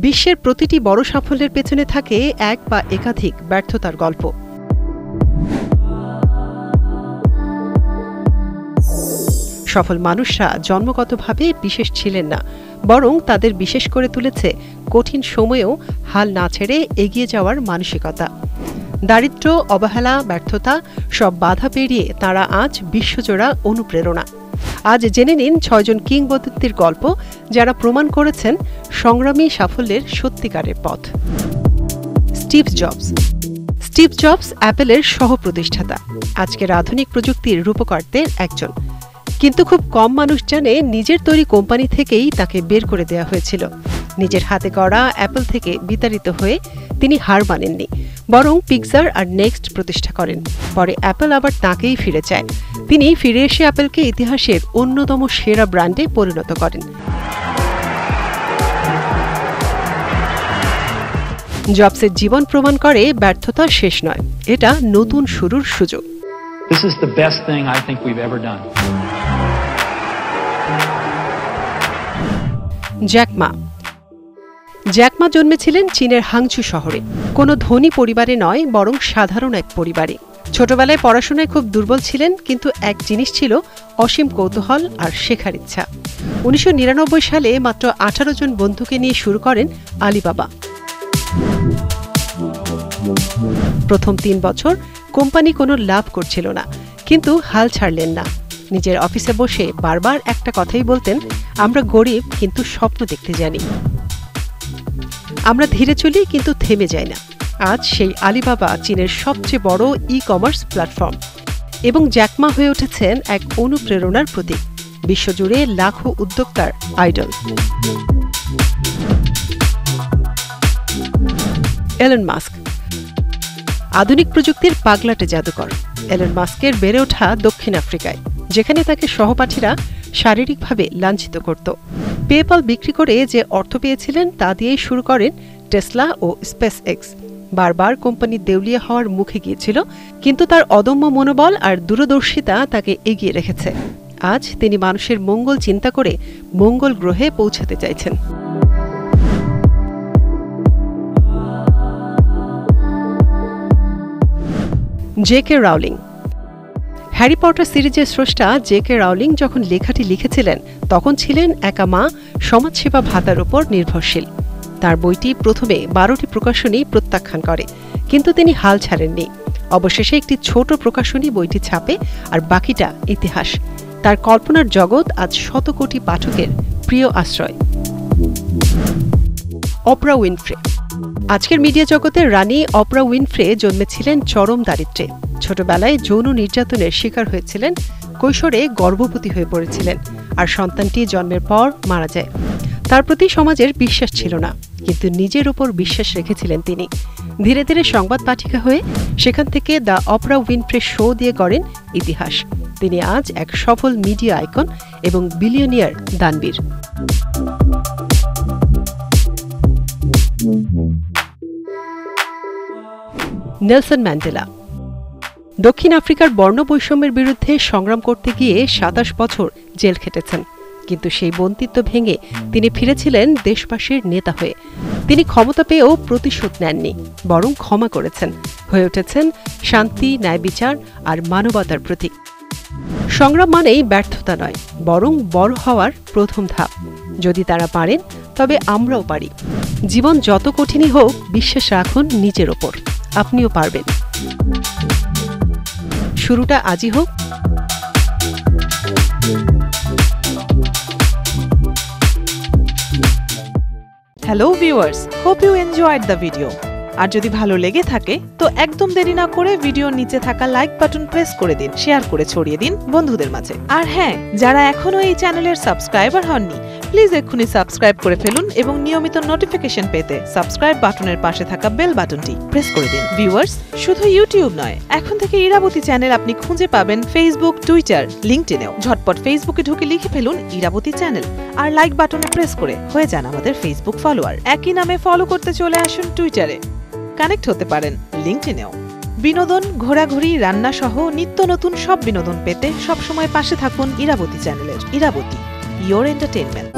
বিশ্বের প্রতিটি বড় সাফল্যের পেছনে থাকে এক বা একাধিক ব্যর্থতার গল্প। সফল মানুষরা জন্মগতভাবে বিশেষ ছিলেন না, বরং তাদের বিশেষ করে তুলেছে কঠিন সময়েও হাল না ছেড়ে এগিয়ে যাওয়ার মানসিকতা। দারিদ্র্য, অবহেলা, ব্যর্থতা সব বাধা পেরিয়ে তাঁরা আজ বিশ্বজোড়া অনুপ্রেরণা। আজ জেনে নিন ৬ জন কিংবদন্তির গল্প, যারা প্রমাণ করেছেন সংগ্রামী সাফল্যের সত্যিকারের পথ। স্টিভ জবস অ্যাপেলের সহ-প্রতিষ্ঠাতা, আজকের আধুনিক প্রযুক্তির রূপকর্তাদের একজন। কিন্তু খুব কম মানুষ জানে নিজের তৈরি কোম্পানি থেকেই তাকে বের করে দেওয়া হয়েছিল। নিজের হাতে গড়া অ্যাপল থেকে বিতাড়িত হয়ে তিনি হার মানেননি, বরং পিক্সার আর নেক্সট প্রতিষ্ঠা করেন। পরে অ্যাপল আবার তাঁকেই ফিরে চায়। তিনি ফিরে এসে অ্যাপলকে ইতিহাসের অন্যতম সেরা ব্র্যান্ডে পরিণত করেন। জবসের জীবন প্রমাণ করে ব্যর্থতা শেষ নয়, এটা নতুন শুরুর সুযোগ। This is the best thing I think we've ever done. Jack Ma জন্মেছিলেন চীনের হাংচু শহরে। কোনো ধনী পরিবারে নয়, বরং সাধারণ এক পরিবারে। ছোটবেলায় পড়াশোনায় খুব দুর্বল ছিলেন, কিন্তু এক জিনিস ছিল অসীম কৌতূহল আর শেখার ইচ্ছা। ১৯৯৯ সালে মাত্র ১৮ জন বন্ধুকে নিয়ে শুরু করেন আলিবাবা। প্রথম ৩ বছর কোম্পানি কোনো লাভ করছিল না, কিন্তু হাল ছাড়লেন না। নিজের অফিসে বসে বারবার একটা কথাই বলতেন, আমরা গরিব কিন্তু স্বপ্ন দেখতে জানি। আমরা ধীরে চলি কিন্তু থেমে যাই না। আজ সেই আলিবাবা চীনের সবচেয়ে বড় ই-কমার্স প্ল্যাটফর্ম, এবং জ্যাক মা হয়ে উঠেছেন এক অনুপ্রেরণার প্রতীক, বিশ্বজুড়ে লাখো উদ্যোক্তার আইডল। এলন মাস্ক আধুনিক প্রযুক্তির পাগলাটে জাদুকর। এলন মাস্কের বেড়ে ওঠা দক্ষিণ আফ্রিকায়, যেখানে তাকে সহপাঠীরা শারীরিকভাবে লাঞ্ছিত করত। পেপ্যাল বিক্রি করে যে অর্থ পেয়েছিলেন তা দিয়েই শুরু করেন টেসলা ও স্পেস এক্স। বারবার কোম্পানি দেউলিয়া হওয়ার মুখে গিয়েছিল, কিন্তু তার অদম্য মনোবল আর দূরদর্শিতা তাকে এগিয়ে রেখেছে। আজ তিনি মানুষের মঙ্গল চিন্তা করে মঙ্গল গ্রহে পৌঁছাতে চাইছেন। জে.কে. রাউলিং হ্যারি পটার সিরিজের স্রষ্টা জে.কে. রাউলিং যখন লেখাটি লিখেছিলেন, তখন ছিলেন একা মা, সমাজসেবা ভাতার উপর নির্ভরশীল। তার বইটি প্রথমে 12টি প্রকাশনী প্রত্যাখ্যান করে, কিন্তু তিনি হাল ছাড়েননি। অবশেষে একটি ছোট প্রকাশনী বইটি ছাপে, আর বাকিটা ইতিহাস। তার কল্পনার জগৎ আজ শত কোটি পাঠকের প্রিয় আশ্রয়। অপরা উইনফ্রে আজকের মিডিয়া জগতের রানী অপরা উইনফ্রে জন্মেছিলেন চরম দারিদ্র্যে। ছোটবেলায় যৌন নির্যাতনের শিকার হয়েছিলেন, কৈশোরে গর্ভবতী হয়ে পড়েছিলেন, আর সন্তানটি জন্মের পর মারা যায়। তার প্রতি সমাজের বিশ্বাস ছিল না, কিন্তু নিজের উপর বিশ্বাস রেখেছিলেন তিনি। ধীরে ধীরে সংবাদ পাঠিকা হয়ে সেখান থেকে দ্য অপরা উইনফ্রে শো দিয়ে গড়েন ইতিহাস। তিনি আজ এক সফল মিডিয়া আইকন এবং বিলিয়নিয়ার দানবীর। নেলসন ম্যান্ডেলা দক্ষিণ আফ্রিকার বর্ণ বৈষম্যের বিরুদ্ধে সংগ্রাম করতে গিয়ে ২৭ বছর জেল খেটেছেন, কিন্তু সেই বন্দিত্ব ভেঙে তিনি ফিরেছিলেন দেশবাসীর নেতা হয়ে। তিনি ক্ষমতা পেয়েও প্রতিশোধ নেননি, বরং ক্ষমা করেছেন, হয়ে উঠেছেন শান্তি, ন্যায় বিচার আর মানবতার প্রতীক। সংগ্রাম মানেই ব্যর্থতা নয়, বরং বড় হওয়ার প্রথম ধাপ। যদি তারা পারেন, তবে আমরাও পারি। জীবন যত কঠিনই হোক, বিশ্বাস রাখুন নিজের ওপর, আপনিও পারবেন। শুরুটা আজই হোক। Hello viewers, hope you enjoyed the video. আর যদি ভালো লেগে থাকে তো একদম দেরি না করে ভিডিওর নিচে থাকা লাইক বাটন প্রেস করে দিন, শেয়ার করে ছড়িয়ে দিন বন্ধুদের মাঝে। আর হ্যাঁ, যারা এখনো এই চ্যানেলের সাবস্ক্রাইবার হননি, প্লিজ এক্ষুনি সাবস্ক্রাইব করে ফেলুন এবং নিয়মিত নোটিফিকেশন পেতে সাবস্ক্রাইব বাটনের পাশে থাকা বেল বাটনটি প্রেস করে দিন। ভিউয়ার্স, শুধু ইউটিউব নয়, এখন থেকে ইরাবতী চ্যানেল আপনি খুঁজে পাবেন ফেসবুক, টুইটার, লিঙ্কডইনেও। ঝটপট ফেসবুকে ঢুকে লিখে ফেলুন ইরাবতী চ্যানেল, আর লাইক বাটনে প্রেস করে হয়ে যান আমাদের ফেসবুক ফলোয়ার। একই নামে ফলো করতে চলে আসুন টুইটারে, কানেক্ট হতে পারেন লিঙ্কডইনেও। বিনোদন, ঘোরাঘুরি, রান্না সহ নিত্য নতুন সব বিনোদন পেতে সবসময় পাশে থাকুন ইরাবতী চ্যানেলের। Irabati, your entertainment.